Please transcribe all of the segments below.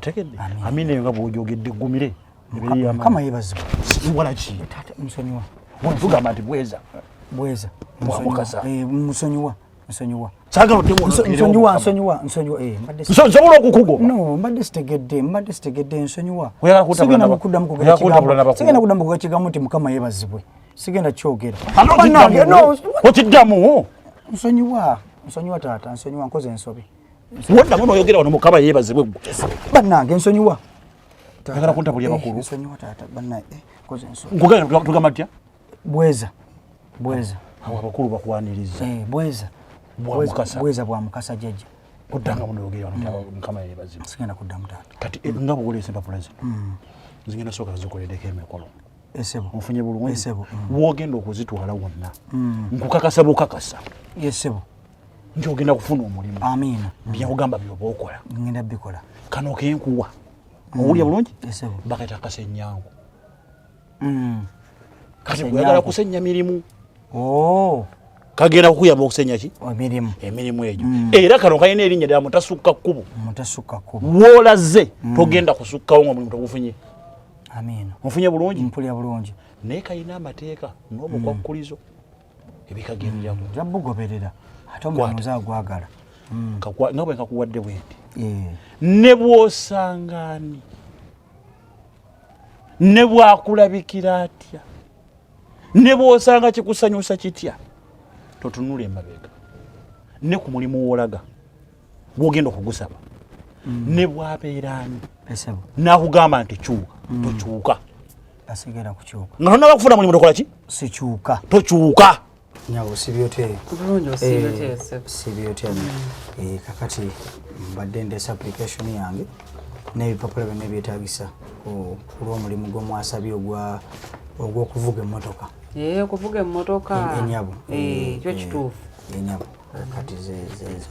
otegedde amina nga bw'ojogedde gumire kama yebazo wala ki tata musonyiwa wantugamba nti bweza musonyiwa sagala otemu nsonyiwa nsobola okukugo no mbadde sitegedde nsonyiwa sigenda kuddamu kugenda kigamu nti mukama yebazibwe sigenda kyogera okiddamu nsonyiwa taata nsonyiwa nkoze ensobi woddamu noyogera wano mukama yebazibwe bannange nsonyiwa yagala kuntabulya bakulu nsonyiwa taata bannange nkoze ensobi nkugenda tugamba tya bweza awo abakulu bakwaniriza bweza bwa mukasa jjajja oddanga munoyogera wano mukama yebazibwe sigenda kuddamu taata kati nga bwolesa empapula zino zigenda soka zikoleddeko emikolo esebo ofunye bulungi esebo wogenda okuzitwala wonna nkukakasa bukakasa yesebo nti ogenda kufuna omulimu amiina byakugamba byoba okola ngenda bikola kano kenkuwa owulya bulungi esebo bakayita kasenyangu kati bweyagala kusenya mirimu kagenda kukuyamba okusenya ki emirimu egyo era kano kalina erinnya ddala mutasukka kkubo wolaze togenda kusukkawo nga omulimu togufunye amiina ofunye bulungi mpulya bulungi naye kalina amateeka n'obukwakkulizo ebikagenderako jabbugoberera ate omulimu zaagwagala nga bwe nkakuwadde bwendi ne bw'osangaani ne bwakulabikira atya ne bw'osanga kikusanyusa kitya totunula emabega ne ku mulimu wolaga gwogenda okugusaba ne bwabeeraani n'akugamba nti kyuka tokyuka asigera kukyuka nga tonnaba kufuna mulimu tokola ki sikyuka tokyuka nyawo sibyote kakati mbadde ndeesa application yange n'ebipapula byonna ebyetaagisa olw'omulimu gw'omwasabye ogw'okuvuga emmotoka okuvuga emmotoka enyabo kyo kituufu enyabo kati zezo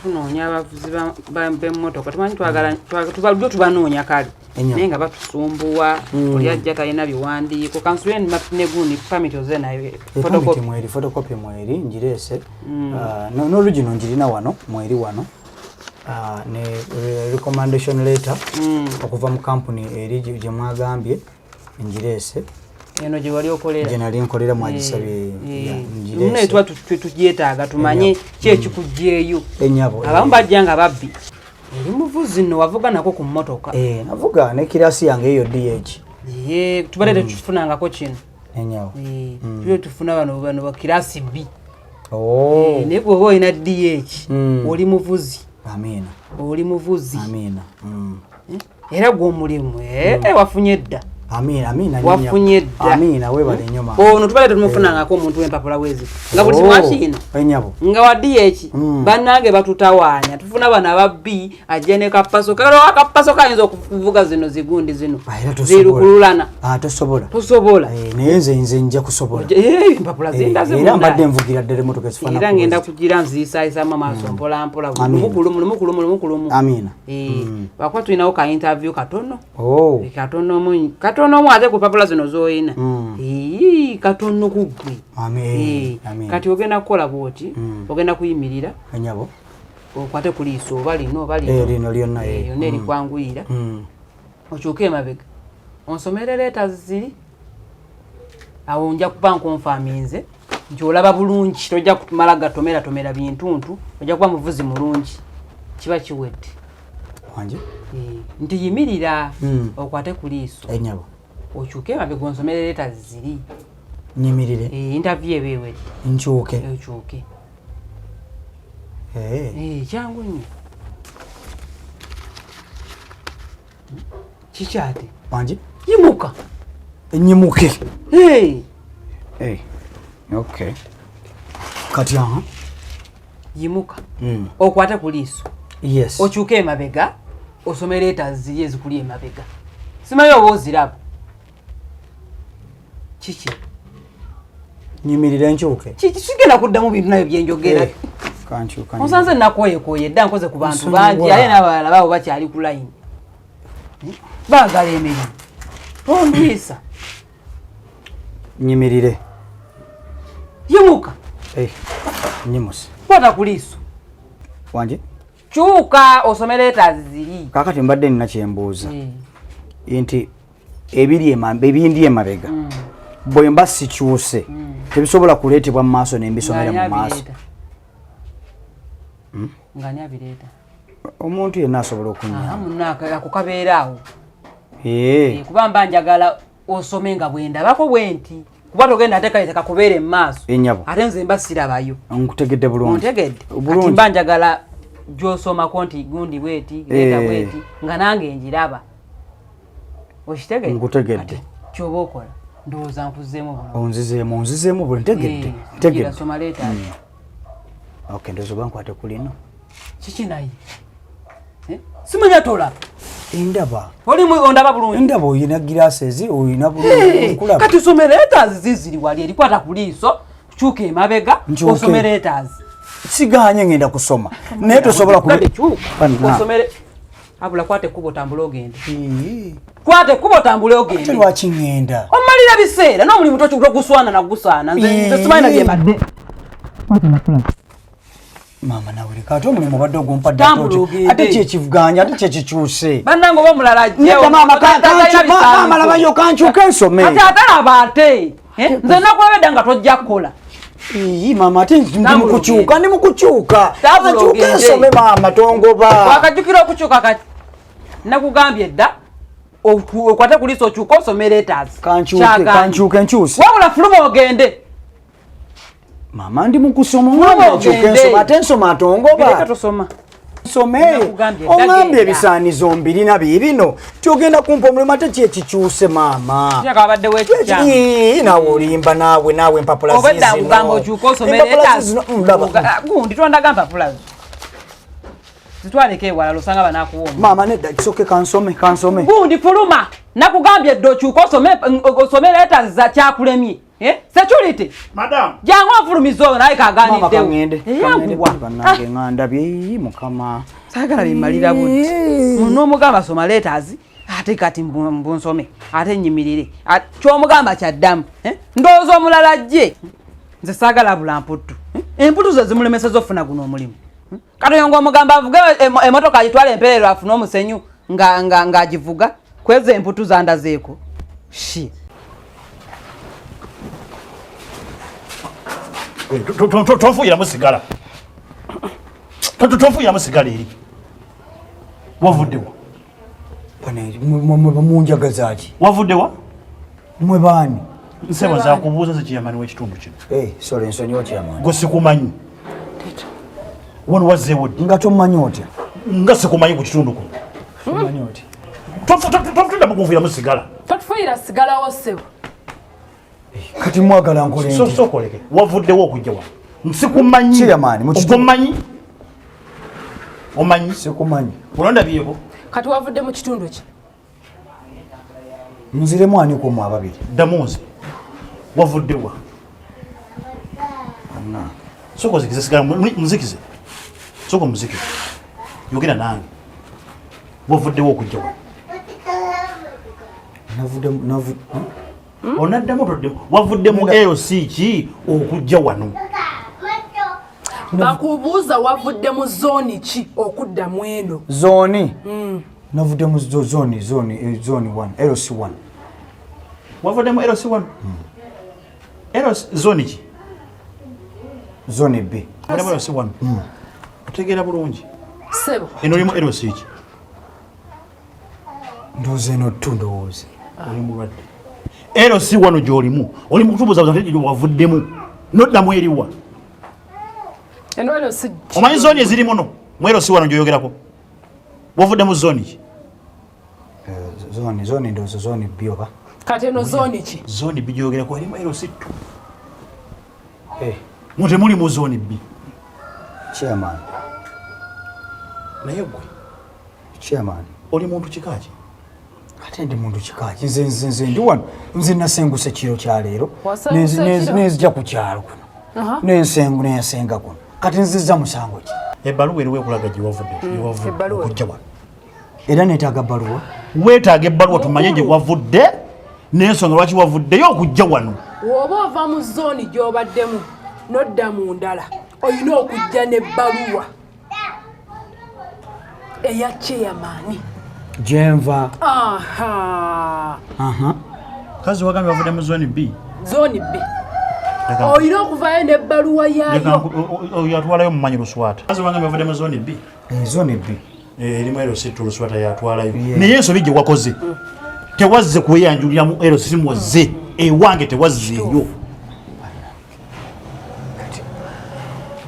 tunoonya abavuzi b'emmotoka tumanyi tubaludde tubanoonya kale naye nga batusumbuwa oli ajja talina biwandiiko kansuleni mapineguuni pamiti oze nayo fotokopi mweri ngireese n'olugino ngirina wano mweri wano ne recommendation letter okuva mu kampuni eri gye mwagambye ngireese eno gye wali okolera gye nali nkolera mwagisabye naye tuba tugyetaaga tumanye ki ekikuggyeeyo enyabo abamu bajja nga babbi eri muvuzi nno wavuga nako ku mmotoka navuga ne kirasi yange eyo DH tubadde tetufunangako kino enyabo tuyo tufuna bano bakirasi B naye bw'oba olina DH oli muvuzi amiina oli muvuzi amiina era gw'omulimu wafunye edda amiina wafunye dda amiina webale nnyo maama ono tubadde tumufunangako omuntu w'empapula wezi nga buli kimwakino enyabo nga wa DH bannange batutawaanya tufuna bano ababbi ajja ne kapaso kalo akapaso kayinza okuvuga zino zigundi zino zirukululana tosobola naye nze nja kusobola empapula zindaze era mbadde nvugira ddala emmotoka ezifaanana era ngenda kugira nziyisaayisaamu amaaso mpolampola lumukulumu amiina wakuba tulinawo ka interview katono katono ate ku papula zino zoyina katono ku ggwe kati ogenda kukola bwoti ogenda kuyimirira enyabo okwate ku liiso oba lino lino lyonna yonna erikwanguyira okyuke emabega onsomere leeta ziri awo nja kuba nkonfaminze nti olaba bulungi tojja kumala gatomera bintuntu ojja kuba muvuzi mulungi kiba kiwedde wanje nti yimirira okwate ku liiso enyabo okyuke emabega onsomere leeta ziri nyimirire interview ebewedde nkyuke okyuke kyangu nnyo kikyate wanje yimuka nyimuke okay kati yimuka okwate ku liiso yes okyuke emabega osomere leeta ziri ezikuli emabega simanyi oba oziraba kiki nyimirire nkyuke sigenda kuddamu bintu nabyo byenjogera onsanze nakwoyekoye dda nkoze ku bantu bangi ale n'abalala baabo bakyali ku layini baagala emirimu ondiisa nyimirire yimuka nyimuse kwata ku liiso wanje Chuka osome letters ziri. Kakati mbadde nina kyembuuza. Nti ebindi emabega. Bwe mba sikyuse. Tebisobola kuleetebwa mu maaso n'embisomera mu maaso. Ngani abireeta. Omuntu yenna asobola okunywa. Munaka akukabeeraawo. Kubamba njagala osome nga bwendabako bwenti. Kuba togenda ateeka kubeere mu maaso. Ate nze mba sirabayo. Nkutegedde bulungi. Ontegedde. Kati mba njagala gy'osomako nti gundi bweti, leeta bweti, nga nange njiraba. Okitegedde? Nkutegedde. Ky'oba okola. Ndowooza nkuzeemu bulungi. Onzizeemu bulungi. Ntegedde. Ntegedde. Soma leeta. Okay, ndozo bankwate kulino. Kiki naye? Simanya tola. Ndaba. Oli mu ondaba bulungi. Ndaba oyina glasses, oyina bulungi kulaba. Kati some letters ziziri wali erikwata kuliiso, chuka emabega, osome letters. Siganye ngenda kusoma. Naye tosobola osomere. Abula kwate kubo tambula ogende. Kwate kubo tambula ogende. Ate lwaki ngenda? Omalira biseera n'omulimu tokyukira guswana na gusaana. Nze simanyi bye badde. Mama nawe leka to mulimu badde ogumpadde ate kyekivuganya ate kyekikyuse. Bannange oba omulala jyewe. Mama labayo kankyuka ensome. Ate atalaba ate. Nze nakulabedda nga tojja kukola. Mama ate ndi mukukyuka. Kankyuka ensome mama tongoba. Wakajjukira okukyuka kati. Nakugambye dda okwate kuliiso okyuka osome letters. Kankyuka enkyuse. Wabula fuluma ogende. Mama ndi mukusoma mwana kyuka ensoma ate ensoma atongoba. Leka tosoma. Some ongambye ebisaanizo mbiri na bibino tyogenda kumpa omulimu ate kyekikyuse mama. Kyakabadde wekikya. Nawe olimba nawe empapula zizino. Obedda nkugamba okyuka osome letters. Gundi tondaga mpapula zo. Zitwaleko ewala losanga banakuwoma. Mama nedda kisoke kansome. Gundi fuluma. Nakugambye ddo okyuka osome letters za kyakulemye. Security. Madam. Jangu afulumizo naye kaganidde. Mama kangende. Banange ngandabye mukama. Sagala bimalira buti. Muno mugamba soma letters ate kati mbunsome ate nyimirire. Kyomugamba kyaddamu. Ndowooza omulala jje. Nze sagala bulamputu. Emputu ze zimulemeseza ofuna guno omulimu. Katongo omugamba avuge emotoka agitwala emperero afuna omusenyu nga agivuga kweze emputu zandazeeko. Shi. Tonfuuyiramu sigala. Tonfuuyiramu sigala eri. Wavuddewa? Munjagaza ki? Wavuddewa? Mwe baani? Nseba za kubuuza ze kiyamani w'ekitundu kino. Sorry nsonyiwa kiyamani. Gwe sikumanyi. Wano wazzeewo ddi? Nga tomanyi otya? Nga sikumanyi ku kitundu kuno. Tomanyi otya? Tonfuuyiramu kunfuuyiramu sigala. Totufuuyira sigala wo ssebo. Kati mwagala nkole nti. Sokoleke. Wavuddewo okujja wano. Nsikumanyi. Kiyamani mu kitundu. Omanyi? Omanyi? Sikumanyi. Olondabyeko? Kati wavudde mu kitundu ki? Nziremu ani ku mwe ababiri. Ddamu nze. Wavuddewa? Soko zikize sigala muzikize. Soko muzikize. Yogera nange. Wavuddewo okujja wano. Onaddamu toddemu. Wavudde mu LC ki okujja wano? Bakubuuza wavudde mu zooni ki okudda mu eno? Zooni? Navudde mu zooni 1, LC 1. Wavudde mu LC 1? LC zooni ki? Zooni B. Wavudde mu LC 1? Otegeera bulungi. Sebo. Eno olimu LC ki? Ndowooza eno ndowooza. Oli mulwadde. LC 1 gy'olimu. Oli mu kutubuuza wavuddemu. Noddamu eriwa. Eno LC. Omanyi zooni ezirimu no? Mu LC 1 gy'oyogerako. Wavudde mu zooni ki? Zooni ndowooza zooni B oba? Kati eno zooni ki? Zooni B gy'oyogerako erimu LC 2. Mute muli mu zooni B. Chairman. Naye gwe. Chairman. Oli muntu kika ki? Ate ndi muntu kika ki? Nze ndi wano. Nze nasenguse kiro kya leero. Nezija ku kyalo kuno. Nensenga kuno. Kati nzizza musango ki? Ebbaluwa eriwe kulaga gye wavudde. Okujja wano. Era neetaaga bbaluwa? Weetaaga ebbaluwa tumanye gye wavudde n'ensonga lwaki wavuddeyo okujja wano. Bw'oba ova mu zooni gy'obaddemu n'odda mu ndala olina okujja n'ebbaluwa. eya chairman jenva kazi wagambye bavudde mu zone B oyina okuvayo n'ebbaluwa yaayo oyo atwalayo mumanyi Luswata kazi wagambye bavudde mu zone B zone B erimu erositu Luswata yatwalayo naye ensobi gye wakoze tewazze kuweyanjulira mu erosimu wazze ewange tewazzeeyo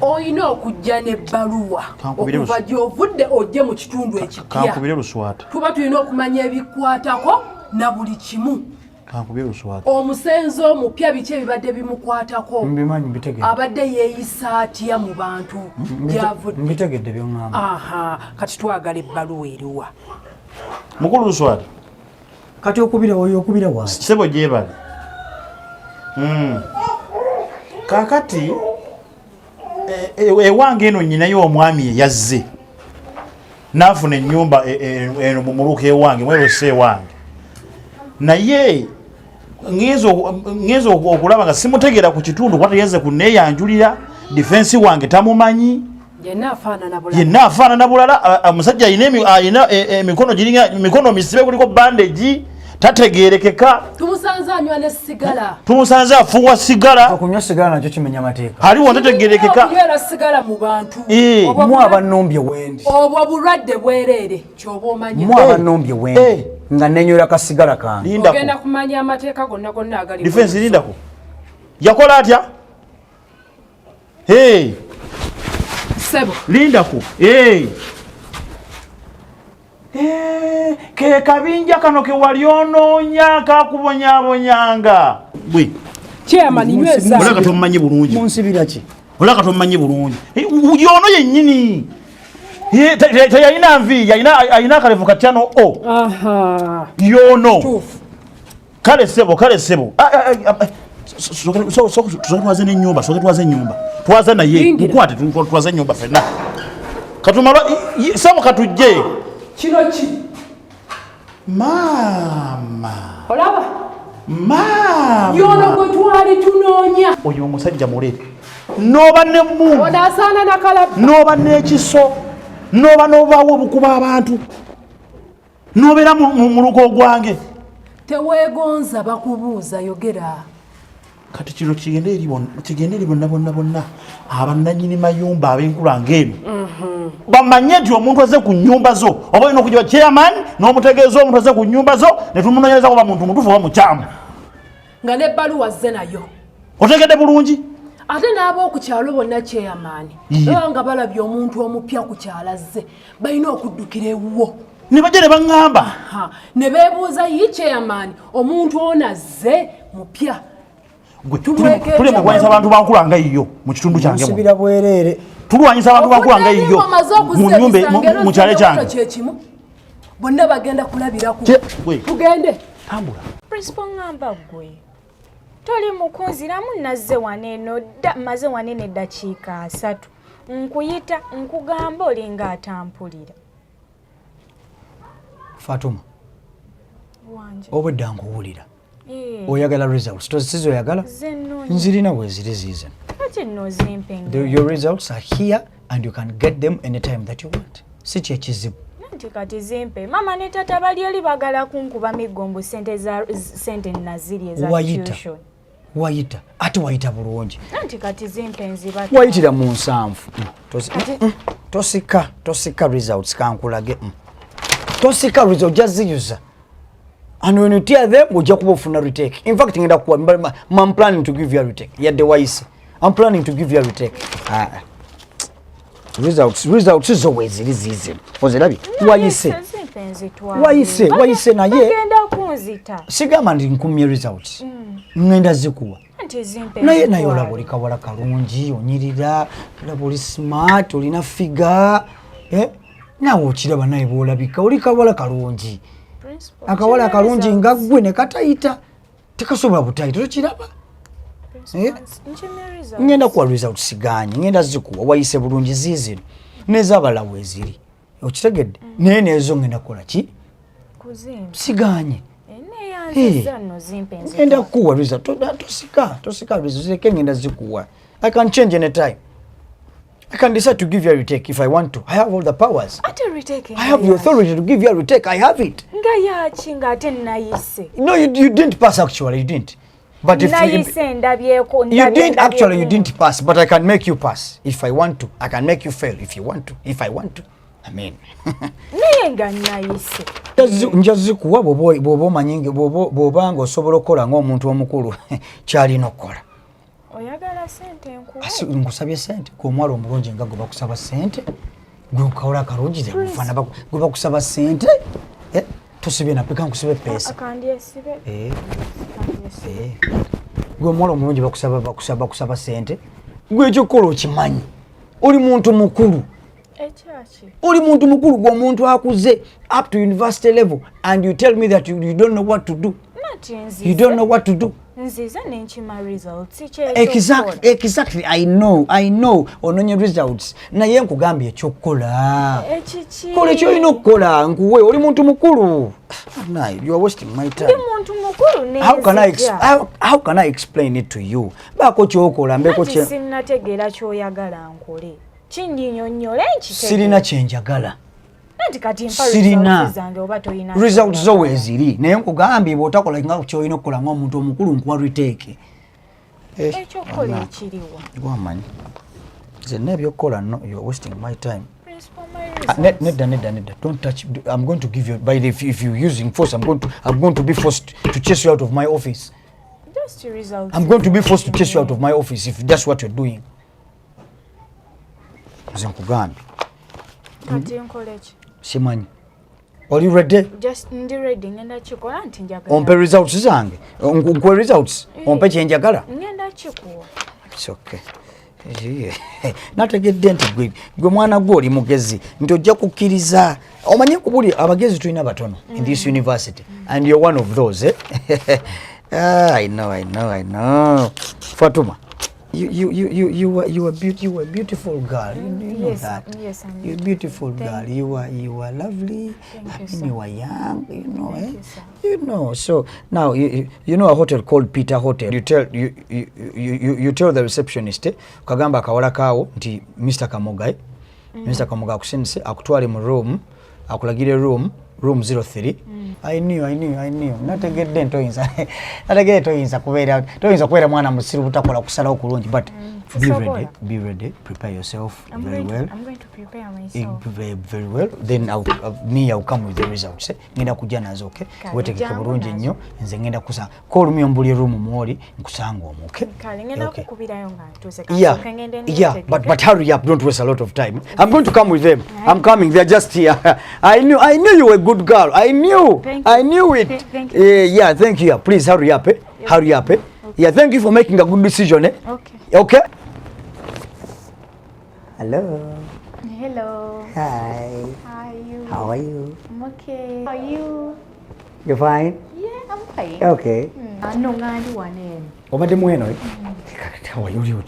oyina okujja n'ebbaluwa okuva gy'ovudde ojje mu kitundu ekipya kankubire Luswata tuba tulina okumanya ebikwatako na buli kimu kankubire Luswata omusenzo omupya biki ebibadde bimukwatako mbimanyi mbitegedde abadde yeeyisa atya mu bantu gyavudde mbitegedde byongamba kati twagala ebbaluwa eriwa mukulu Luswata kati okubira oyo okubira wa sebo gyebale kakati ewange eno nyinayo omwami eyazze naafuna ennyumba eno mu muluka ewange mwerose ewange naye ngezo okulaba nga simutegeera ku kitundu kwata yazze kuneeyanjulira defensi wange tamumanyi yenna afaanana bulala omusajja ayina emikono giringa mikono misibe kuliko bandagi tategerekeka tumusanze anywa n'essigala tumusanze afuwa sigala okunywa sigala nakyo kimenya mateeka aliwo tategerekeka okunywera sigala mu bantu mu abannombye wendi obwo bulwadde bwereere kyoba omanya mu abannombye wendi nga nenywera kasigala kange ogenda kumanya amateeka gonna gonna agali defense lindako yakola atya sebo lindako ke kabinja kano ke wali onoonya kakubonyabonyanga bwe chairman nyweza olaka tomumanyi bulungi munsibira ki olaka tomumanyi bulungi yono yennyini teyalina nviiri ayina akalevu katyano yono kale sebo twaze n'ennyumba twaze ennyumba twaze naye mukwate twaze ennyumba fenna katumala sebo katujje kino ki maama olaba maama yono gwe twali tunoonya oyo omusajja mulere noba nemmundu onasaana nakalaba noba n'ekiso noba n'obaawo obukuba abantu nobeera mu lugo gwange teweegonza bakubuuza yogera kati kino kigende eri bonna abannanyini mayumba ab'enkula ng'eno bamanye nti omuntu aze ku nnyumba zo oba olina okugiba chairman n'omutegeeza omuntu aze ku nnyumba zo ne tumunoonyereza kuba muntu mutuufu oba mukyamu nga n'ebbaluwa zze nayo otegedde bulungi ate n'ab'oku kyalo bonna chairman baba nga balabye omuntu omupya ku kyalo azze balina okuddukira ewuwo ne bajja ne baŋŋamba ne beebuuza yi chairman omuntu ono azze mupya tuleme kulwanyisa abantu bankula nga yiyo mu kitundu kyange nsibira bwereere tulwanyisa abantu bankula nga yiyo mu nyumba mu kyalo kyange kyekimu bonna bagenda kulabiraku tugende tambula principal ngamba gwe toli mukunziramu nazze waneeno maze wanene eddakiika 3 nkuyita nkugamba olinga atampulira Fatuma wanje obwedda nkuwulira oyagala results tosizo oyagala nzirina bweziri ziize your results are here and you can get them anytime that you want si kyekizibu nti kati zimpe mama ne tata bali eri bagala kunkuba migombo sente naziri eza tuition wayita ate wayita bulungi nti kati zimpe nziba wayitira mu nsanvu tosika results kankulage tosika results just ziyuza. And when you tear them, we'll just go for a retake. In fact, I'm planning to give you a retake. Yeah, the wise. I'm planning to give you a retake. Results is always easy. Was it? Why you say na ye? Sigama ndi nkumye results. Ngenda zikuwa. Na yola buli kawala kalungi onyirira, buli smart, olina figure. Na wochiraba naye bolabika, oli kawala kalungi. Akawala kalungi nga gwe ne katayita tekasobola butayita tokiraba ngenda kuwa results siganye ngenda zikuwa wayise bulungi ziizino nezabalawo eziri okitegedde naye nezo ngenda kukola ki siganye ngenda kuwa result tosika results ngenda zikuwa I can change any time I can decide to give you a retake if I want to. I have all the powers. Retake. I have the authority to give you a retake. I have it. No, you didn't pass actually. You didn't. But if you didn't actually, you didn't pass. But I can make you pass if I want to. I can make you fail if you want to. If I want to. I mean. Njazikuwa bobo manyingi bobo ngo sobola kola ng'omuntu omukulu kyalina okukola. Oyagala sente nkuwa. Nkusabye sente ko mwalo omulungi nga goba kusaba sente. Gwe ukaola kalungi ze mufana goba kusaba sente. Tusibye na peka nkusibe pesa. Akandie sibe. Gwe mwalo omulungi bakusaba sente. Gwe ekyo kola okimanyi. Oli muntu mukulu. Oli muntu mukulu gwo muntu akuze up to university level and you tell me that you don't know what to do. You don't know what to do. Exactly. I know. Ononye results. Na ye nkugambye ekyokukola. Kola ekyo olina okukola nkuwe oli muntu mukulu. Nah, you are wasting my time. How can I explain it to you? Bako kyokola mbeko kye. Sinnategeera kyoyagala nkole. Sirina kyenjagala. Sirina results zowe ziri naye nkugambye bw'otakola nga kyolina okukola ng'omuntu omukulu nkuwa retake. Ekyokukola ekiriwa wamanyi nze n'ebyokukola no you're wasting my time. Nedda don't touch. I'm going to give you if you're using force I'm going to be forced to chase you out of my office. I'm going to be forced to chase you out of my office if that's what you're doing. Simanyi. Are you ready? Just ready ngenda chikola nti njagala. Ompe results zange. Nkwe results. Ompe kyenjagala. Ngenda chikuwa. It's okay. Nategedde nti gwe mwana gwe oli mugezi nti ojja kukkiriza. Omanyi kubuli abagezi tulina batono in this university and you're one of those. I know. Fatuma. You are beautiful girl. You know that. Yes, I'm. You're a beautiful girl. You are lovely. You are young. You know, You know. So now you know a hotel called Peter Hotel. You tell the receptionist. Kagamba kawala kawo nti Mr. Kamogai. Mr. Kamogai akusense akutwale mu room. Akulagire room 03. I knew. Nategedde ntoyinza kubeera mwana musiru butakola kusalawo kulungi but be ready, prepare yourself very well. I'm going to prepare myself very well. Then I'll come with the results. Ngenda kujja nazo, okay? Wetegeke bulungi nnyo nze ngenda kusanga call me ombuli room mwoli nkusanga omu, okay? Kale ngenda kukubirayo nga tuze yeah, but hurry up, don't waste a lot of time. I'm going to come with them. I'm coming, they're just here. I knew you were a good girl. I knew it. Thank you. Yeah, thank you. Please hurry up. Hurry up. Yeah, thank you for making a good decision. Okay. Hello. Hi. How are you? I'm okay. How are you? You're fine? Yeah, I'm fine. Okay. No ngandi wanene. Obadde mweno. How are you?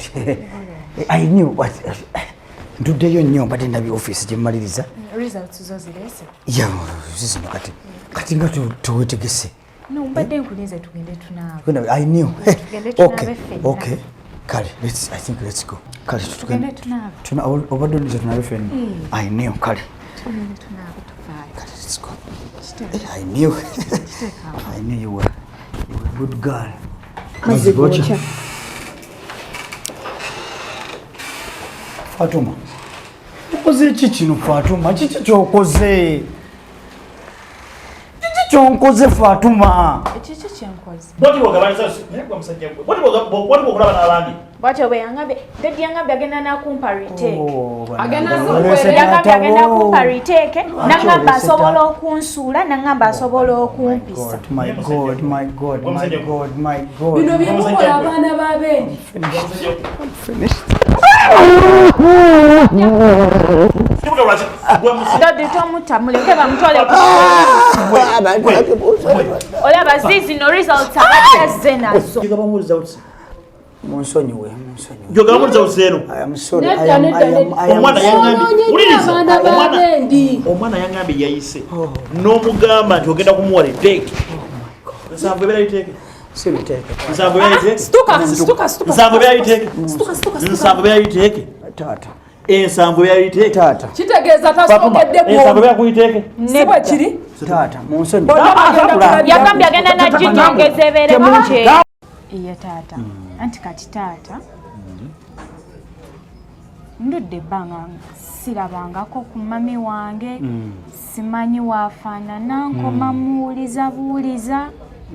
I knew what. Tuddeyo nnyo mbadde ndabye office gye mmaliriza. Results zo zirese. Yeah, zino kati nga tuwetegese. No, mbadde nkulize tugende tunaaba. I knew. Okay. Kale, let's go. Kale tugende tunaaba. Obadde olize tunaabe ffenna. I knew. Kale. Tugende tunaaba tufaye. Kale, let's go. I knew you were a good girl. Mazigocha. Fatuma. Okoze iki kino Fatuma? Kiki kyokoze? Kyonkoze Fatuma. Ekiki kyenkoze. Bwati bwogabaliza kwa musajja gwe. Bwati bwokulaba n'abandi. Bwati bwe yangambe, Daddy yangambe agenda nakumpa retake. Agenda kumpa retake, nangamba asobola okunsuula, nangamba asobola okumpisa. My God. Bino byemukola abaana b'abendi. Daddy tomuta muleke bamutwale olaba zizi no results abazze nazo. Munsonyiwe. Jogamuliza usero. I am sorry. Omwana yangambye yayise. N'omugamba nti ogenda kumuwa retake. Nsanvu ebera retake. Nsanvu ebera retake. Stuka. Tata. ensambo yayite taata kitegeeza tasogedde ensambo yakuyiteke sibwe kiri taata munsoni yagambye agenda naginyongeza ebeere bukye iye taata anti kati taata ndudde ebbanga sirabangako ku mami wange simanyi waafaanana nkoma muwuliza buwuliza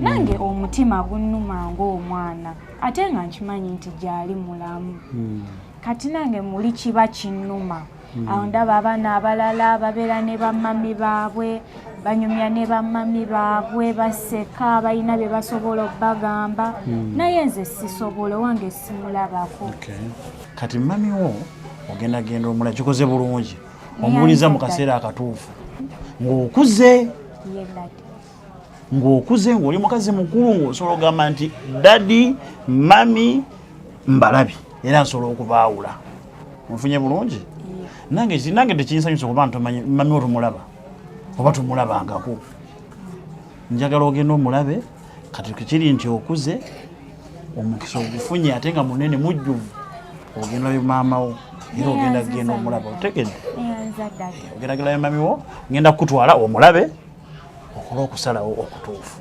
nange omutima gunnuma ng'omwana ate nga nkimanyi nti gyali mulamu kati nange muli kiba kinnuma awo ndaba abaana abalala babeera ne bamami baabwe banyumya ne bamami baabwe baseka balina bye basobola obbagamba naye nze sisobola wange simulabako kati mami wo ogendagenda omulala kikoze bulungi omubuliza mu kaseera akatuufu ng'okuze ng'oli mukazi mukulu ng'osobola okugamba nti dadi mami mbalabi era nsobola okubaawula onfunye bulungi nange tekinsanyusa okuba ntomanyi mami wo tumulaba oba tumulabangako njagala ogenda omulabe kati kiri nti okuze omukisa ogufunye ate nga munene mujjuvu ogenda olabe maama wo era ogenda genda omulaba otegedde ogendagenda mami wo ngenda kukutwala omulabe okola okusalawo okutuufu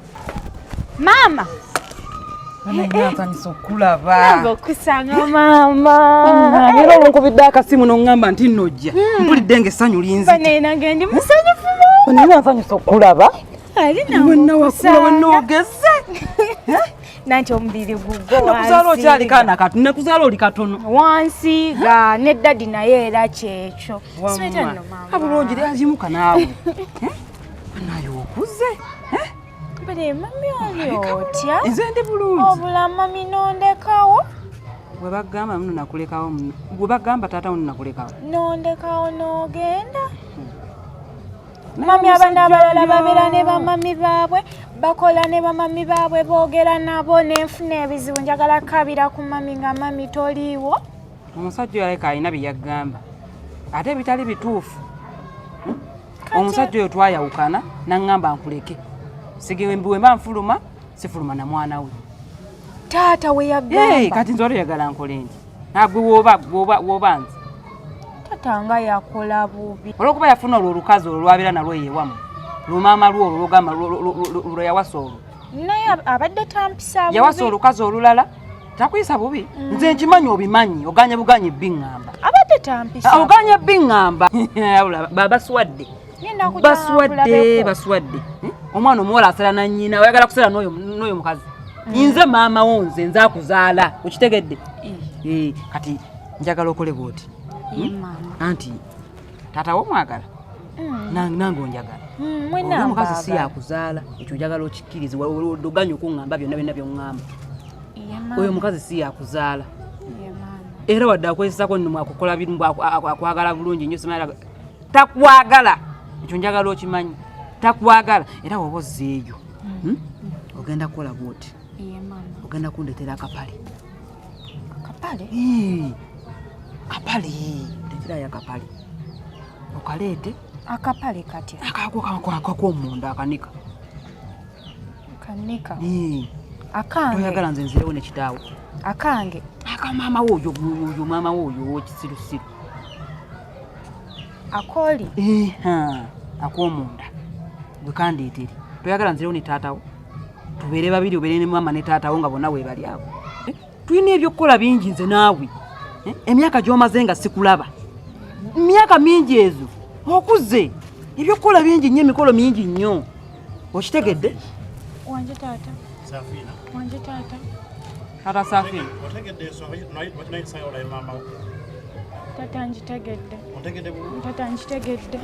maama nsanyusa okulaba okusanga maama era olwonkubidde akasimu n'oŋŋamba nti nnojja mpulidde ng'essanyu linzita banenange ndi musanyufu naye nsanyusa okulaba wenna wakula wenna ogeze nanti omubiri gugwo nekuzaala okyali kaana katono nekuzaala oli katono wansi ga ne dadi naye era kyekyo abulungi lyazimuka naawe naye okuze bale mami oli otya nze ndi bulungi obula mami nondekawo bwe bagamba muno nakulekawo muno bwe bagamba taata muno nakulekawo nondekawo n'ogenda mami abaana abalala babeera ne bamami baabwe bakola ne bamami baabwe boogera nabo nenfuna ebizibu njagala kabira ku mami nga mami toliiwo omusajja oyo aleka alina bye yagamba ate bitali bituufu omusajja oyo twayawukana naŋŋamba nkuleke sigembiwe mba nfuluma sifuluma na mwana we taata we yagamba kati nze oluyagala nkole nti nagwe woba nze taata nga yakola bubi olwokuba yafuna olwo olukazi olwo lwabeera nalwo yewamu lumaama lwo olwo lugamba lwe yawasa olwo naye abadde tampisa bubi yawasa olukazi olulala takuyisa bubi nze nkimanyi obimanyi oganye buganye biŋŋamba abadde tampisa oganye biŋŋamba baswadde baswadde omwana omuwala asala na nnyina oyagala kusala n'oyo mukazi nze maama wo nze nze akuzaala okitegedde kati njagala okole bwoti anti taata wo mwagala nange onjagala omukazi si yakuzaala ekyo njagala okikkirize oganye okuŋŋamba byonna byonna byoŋŋamba oyo omukazi si yakuzaala era wadde akwesesako nno akukola birumu akwagala bulungi nnyo simala takwagala ekyo njagala okimanyi takwagala era woba ozzeeyo ogenda kukola bwoti ogenda kundetera akapale kapale ndeterayo akapale okaleete akapale katya akakomunda akanika akange oyagala nze nzirewo nekitaawo akange akamaama woyo maama woyo wokisirusiru akoli akomunda bwekandeetere toyagala nzirewo ne taatawo tubeere babiri obeere ne maama ne taatawo nga bonna weebali awo tulina ebyokukola bingi nze naawe emyaka gy'omaze nga sikulaba myaka mingi ezo okuze ebyokukola bingi nnyo emikolo mingi nnyo okitegedde wanje taata Safina wanje taata taata Safina otegedde ensonga nayisayo olaye maama wo taata njitegedde otegedde bulungi taata njitegedde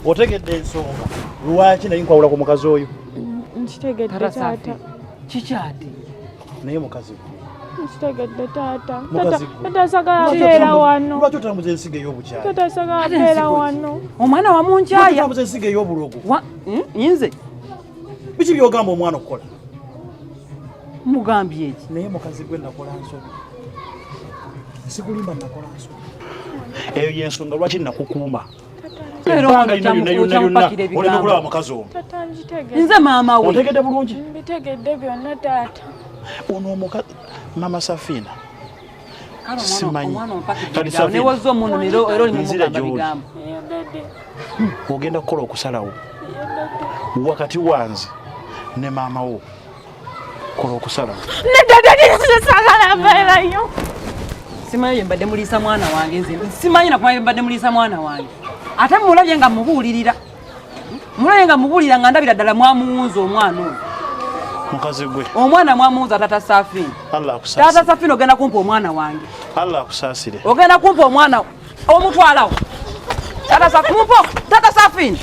otegedde ensonga lwaki naye nkwawula ku mukazi oyo njitegedde taata kikyate naye mukazi njitegedde taata taata sagala beera wano lwaki otambuza ensiga ey'obukyali taata sagala beera wano omwana wamunkyaya otambuza ensiga ey'obulogo yinze biki byogamba omwana okukola mugambye eki naye mukazi gwe nakola nsobi sikulimba nakola nsobi eyo yensonga lwaki nakukuuma olina okulaba mukazi omwo taata njitegedde nze maama we otegedde bulungi mbitegedde byonna taata ono omukazi mama Safina newoza omuntu era oli mugamba bigambo ogenda kukola okusalawo wakati wanze ne maama wo kola okusalawo simanyi ye mbadde muliisa mwana wange nze simanyi nakumanya mbadde muliisa mwana wange ate mulabye nga mubuulirira nga ndabira ddala mwamuwunza omwana oyo mukazi gwe omwana mwamuwunza tata Safini tata Safini ogenda kumpa omwana wange Allah akusaasire ogenda kumpa omwana omutwalawo tata Safini